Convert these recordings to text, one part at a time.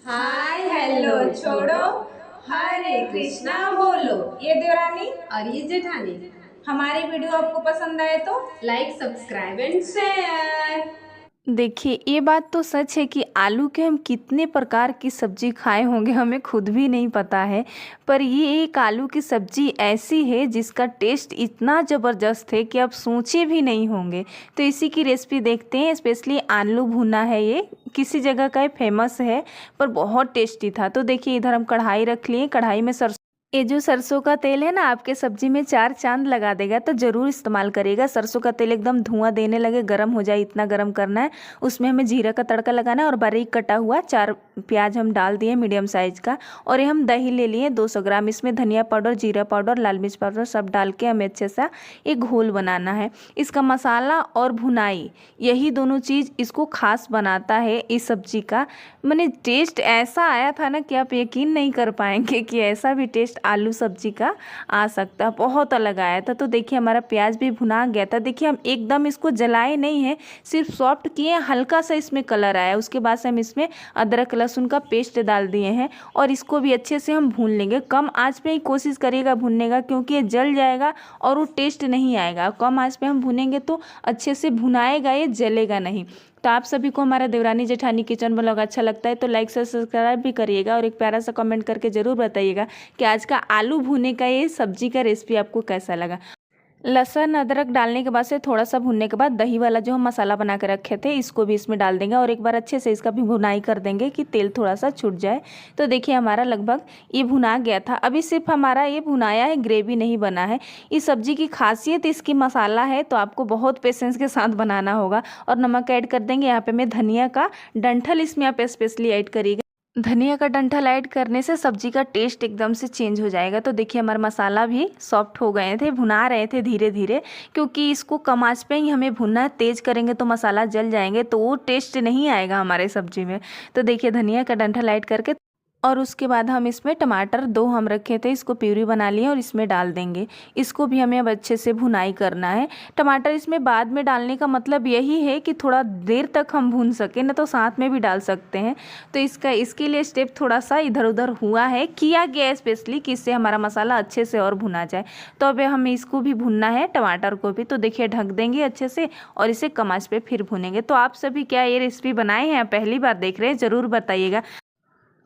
Hi hello छोड़ो, हरे कृष्णा बोलो। ये देवरानी और ये जेठानी। हमारी वीडियो आपको पसंद आए तो लाइक, सब्सक्राइब एंड शेयर। देखिए, ये बात तो सच है कि आलू के हम कितने प्रकार की सब्जी खाए होंगे हमें खुद भी नहीं पता है। पर ये एक आलू की सब्जी ऐसी है जिसका टेस्ट इतना ज़बरदस्त है कि आप सोचे भी नहीं होंगे। तो इसी की रेसिपी देखते हैं। स्पेशली आलू भुना है, ये किसी जगह का फेमस है पर बहुत टेस्टी था। तो देखिए, इधर हम कढ़ाई रख लिए। कढ़ाई में ये जो सरसों का तेल है ना, आपके सब्जी में चार चांद लगा देगा, तो ज़रूर इस्तेमाल करिएगा। सरसों का तेल एकदम धुआं देने लगे, गरम हो जाए इतना गरम करना है। उसमें हमें जीरा का तड़का लगाना है और बारीक कटा हुआ 4 प्याज हम डाल दिए मीडियम साइज़ का। और ये हम दही ले लिए 200 ग्राम। इसमें धनिया पाउडर, जीरा पाउडर, लाल मिर्च पाउडर सब डाल के हमें अच्छे सा एक घोल बनाना है। इसका मसाला और भुनाई, यही दोनों चीज़ इसको खास बनाता है इस सब्जी का। मैंने टेस्ट ऐसा आया था ना कि आप यकीन नहीं कर पाएंगे कि ऐसा भी टेस्ट आलू सब्जी का आ सकता है। बहुत अलग आया था। तो देखिए, हमारा प्याज भी भुना गया था। देखिए, हम एकदम इसको जलाए नहीं है, सिर्फ सॉफ्ट किए, हल्का सा इसमें कलर आया। उसके बाद से हम इसमें अदरक लहसुन का पेस्ट डाल दिए हैं और इसको भी अच्छे से हम भून लेंगे। कम आंच पे ही कोशिश करिएगा भूनने का, क्योंकि ये जल जाएगा और वो टेस्ट नहीं आएगा। कम आंच पे हम भूनेंगे तो अच्छे से भुनाएगा, ये जलेगा नहीं। तो आप सभी को हमारा देवरानी जेठानी किचन ब्लॉग अच्छा लगता है तो लाइक से सब्सक्राइब भी करिएगा और एक प्यारा सा कमेंट करके ज़रूर बताइएगा कि आज का आलू भुने का ये सब्जी का रेसिपी आपको कैसा लगा। लहसुन अदरक डालने के बाद से थोड़ा सा भुनने के बाद दही वाला जो हम मसाला बना के रखे थे इसको भी इसमें डाल देंगे और एक बार अच्छे से इसका भी भुनाई कर देंगे कि तेल थोड़ा सा छूट जाए। तो देखिए, हमारा लगभग ये भुना गया था। अभी सिर्फ हमारा ये भुनाया है, ग्रेवी नहीं बना है। इस सब्जी की खासियत इसकी मसाला है, तो आपको बहुत पेशेंस के साथ बनाना होगा। और नमक ऐड कर देंगे। यहाँ पे मैं धनिया का डंठल इसमें आप स्पेशली ऐड करिएगा। धनिया का डंठल ऐड करने से सब्जी का टेस्ट एकदम से चेंज हो जाएगा। तो देखिए, हमारा मसाला भी सॉफ्ट हो गए थे। भुना रहे थे धीरे धीरे, क्योंकि इसको कम आंच पे ही हमें भुनना है। तेज़ करेंगे तो मसाला जल जाएंगे, तो वो टेस्ट नहीं आएगा हमारे सब्जी में। तो देखिए, धनिया का डंठल ऐड करके और उसके बाद हम इसमें टमाटर 2 हम रखे थे, इसको प्यूरी बना लिए और इसमें डाल देंगे। इसको भी हमें अब अच्छे से भुनाई करना है। टमाटर इसमें बाद में डालने का मतलब यही है कि थोड़ा देर तक हम भून सकें, ना तो साथ में भी डाल सकते हैं। तो इसके लिए स्टेप थोड़ा सा इधर उधर हुआ है, किया गया है स्पेशली कि इससे हमारा मसाला अच्छे से और भुना जाए। तो अब हमें इसको भी भुनना है, टमाटर को भी। तो देखिए, ढक देंगे अच्छे से और इसे कम आंच पे फिर भुनेंगे। तो आप सभी क्या ये रेसिपी बनाए हैं, पहली बार देख रहे हैं, ज़रूर बताइएगा।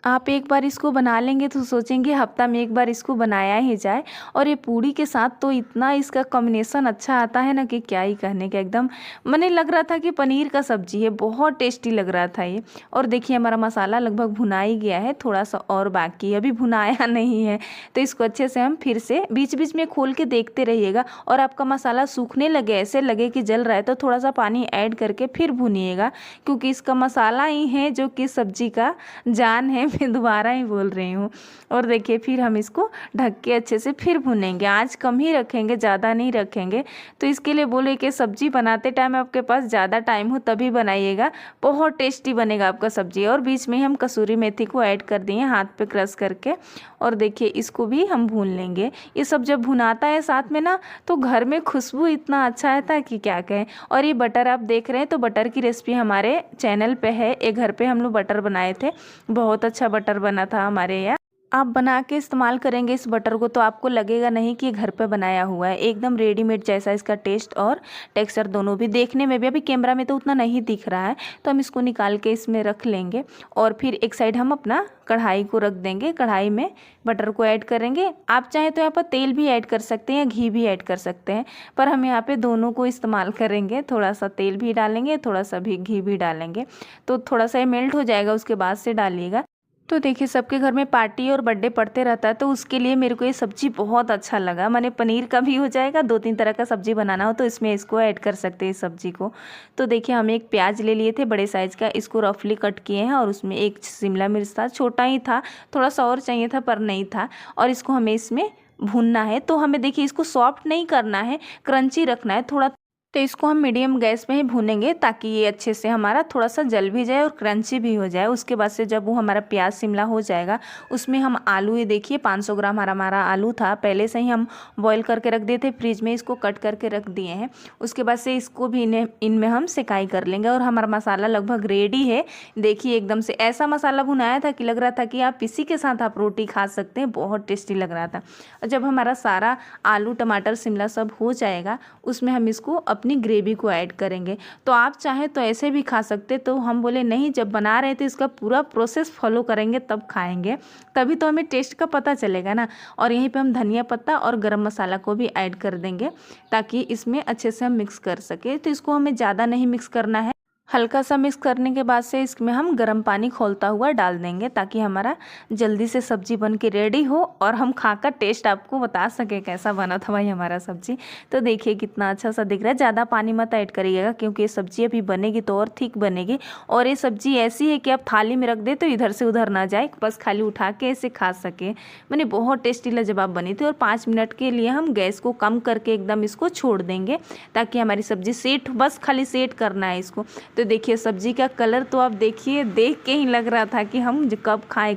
आप एक बार इसको बना लेंगे तो सोचेंगे हफ्ता में एक बार इसको बनाया ही जाए। और ये पूड़ी के साथ तो इतना इसका कॉम्बिनेशन अच्छा आता है ना कि क्या ही कहने का। एकदम मैंने लग रहा था कि पनीर का सब्जी है, बहुत टेस्टी लग रहा था ये। और देखिए, हमारा मसाला लगभग भुना ही गया है, थोड़ा सा और बाकी है, अभी भुनाया नहीं है। तो इसको अच्छे से हम फिर से बीच बीच में खोल के देखते रहिएगा। और आपका मसाला सूखने लगे, ऐसे लगे कि जल रहा है, तो थोड़ा सा पानी ऐड करके फिर भुनिएगा, क्योंकि इसका मसाला ही है जो कि सब्जी का जान है। मैं दोबारा ही बोल रही हूँ। और देखिए, फिर हम इसको ढक के अच्छे से फिर भुनेंगे। आंच कम ही रखेंगे, ज़्यादा नहीं रखेंगे। तो इसके लिए बोले कि सब्जी बनाते टाइम आपके पास ज़्यादा टाइम हो तभी बनाइएगा, बहुत टेस्टी बनेगा आपका सब्जी। और बीच में हम कसूरी मेथी को ऐड कर दिए हाथ पे क्रश करके। और देखिए, इसको भी हम भून लेंगे। ये सब जब भुनाता है साथ में ना, तो घर में खुशबू इतना अच्छा आता है कि क्या कहें। और ये बटर आप देख रहे हैं, तो बटर की रेसिपी हमारे चैनल पे है। एक घर पे हम लोग बटर बनाए थे, बहुत अच्छा बटर बना था हमारे यहाँ। आप बना के इस्तेमाल करेंगे इस बटर को तो आपको लगेगा नहीं कि घर पे बनाया हुआ है, एकदम रेडीमेड जैसा इसका टेस्ट और टेक्सचर दोनों भी देखने में भी। अभी कैमरा में तो उतना नहीं दिख रहा है, तो हम इसको निकाल के इसमें रख लेंगे। और फिर एक साइड हम अपना कढ़ाई को रख देंगे। कढ़ाई में बटर को ऐड करेंगे। आप चाहें तो यहाँ पर तेल भी ऐड कर सकते हैं या घी भी ऐड कर सकते हैं, पर हम यहाँ पे दोनों को इस्तेमाल करेंगे। थोड़ा सा तेल भी डालेंगे, थोड़ा सा भी घी भी डालेंगे। तो थोड़ा सा ये मेल्ट हो जाएगा, उसके बाद से डालिएगा। तो देखिए, सबके घर में पार्टी और बर्थडे पड़ते रहता है, तो उसके लिए मेरे को ये सब्जी बहुत अच्छा लगा। मैंने पनीर का भी हो जाएगा, 2-3 तरह का सब्जी बनाना हो तो इसमें इसको ऐड कर सकते हैं इस सब्जी को। तो देखिए, हम एक प्याज ले लिए थे बड़े साइज़ का, इसको रफली कट किए हैं। और उसमें एक शिमला मिर्च था, छोटा ही था, थोड़ा सा और चाहिए था पर नहीं था। और इसको हमें इसमें भूनना है। तो हमें देखिए, इसको सॉफ्ट नहीं करना है, क्रंची रखना है। थोड़ा तो इसको हम मीडियम गैस पे ही भूनेंगे ताकि ये अच्छे से हमारा थोड़ा सा जल भी जाए और क्रंची भी हो जाए। उसके बाद से जब वो हमारा प्याज शिमला हो जाएगा उसमें हम आलू, ये देखिए 500 ग्राम हमारा आलू था, पहले से ही हम बॉईल करके रख दिए थे फ्रिज में, इसको कट करके रख दिए हैं। उसके बाद से इसको भी इनमें हम सिकाई कर लेंगे और हमारा मसाला लगभग रेडी है। देखिए एकदम से ऐसा मसाला भुनाया था कि लग रहा था कि आप इसी के साथ आप रोटी खा सकते हैं, बहुत टेस्टी लग रहा था। और जब हमारा सारा आलू टमाटर शिमला सब हो जाएगा उसमें हम इसको अपनी ग्रेवी को ऐड करेंगे। तो आप चाहें तो ऐसे भी खा सकते, तो हम बोले नहीं, जब बना रहे थे इसका पूरा प्रोसेस फॉलो करेंगे तब खाएंगे, तभी तो हमें टेस्ट का पता चलेगा ना। और यहीं पे हम धनिया पत्ता और गरम मसाला को भी ऐड कर देंगे ताकि इसमें अच्छे से हम मिक्स कर सके। तो इसको हमें ज़्यादा नहीं मिक्स करना है, हल्का सा मिक्स करने के बाद से इसमें हम गर्म पानी खौलता हुआ डाल देंगे ताकि हमारा जल्दी से सब्जी बन के रेडी हो और हम खाकर टेस्ट आपको बता सके कैसा बना था भाई हमारा सब्जी। तो देखिए कितना अच्छा सा दिख रहा है। ज़्यादा पानी मत ऐड करिएगा क्योंकि ये सब्जी अभी बनेगी तो और थिक बनेगी। और ये सब्जी ऐसी है कि आप थाली में रख दे तो इधर से उधर ना जाए, बस खाली उठा के ऐसे खा सके। मैंने बहुत टेस्टी लाजवाब बनी थी। और 5 मिनट के लिए हम गैस को कम करके एकदम इसको छोड़ देंगे ताकि हमारी सब्जी सेट, बस खाली सेट करना है इसको। तो देखिए सब्जी का कलर तो आप देखिए, देख के ही लग रहा था कि हम कब खाएं,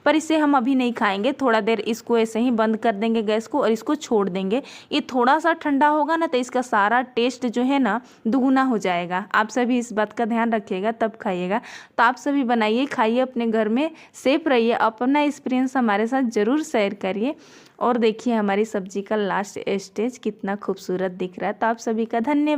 पर इसे हम अभी नहीं खाएंगे। थोड़ा देर इसको ऐसे ही बंद कर देंगे गैस को और इसको छोड़ देंगे। ये थोड़ा सा ठंडा होगा ना तो इसका सारा टेस्ट जो है ना दुगुना हो जाएगा। आप सभी इस बात का ध्यान रखिएगा तब खाइएगा। तो आप सभी बनाइए, खाइए, अपने घर में सेफ रहिए, अपना एक्सपीरियंस हमारे साथ ज़रूर शेयर करिए। और देखिए हमारी सब्जी का लास्ट स्टेज कितना खूबसूरत दिख रहा है। तो आप सभी का धन्यवाद।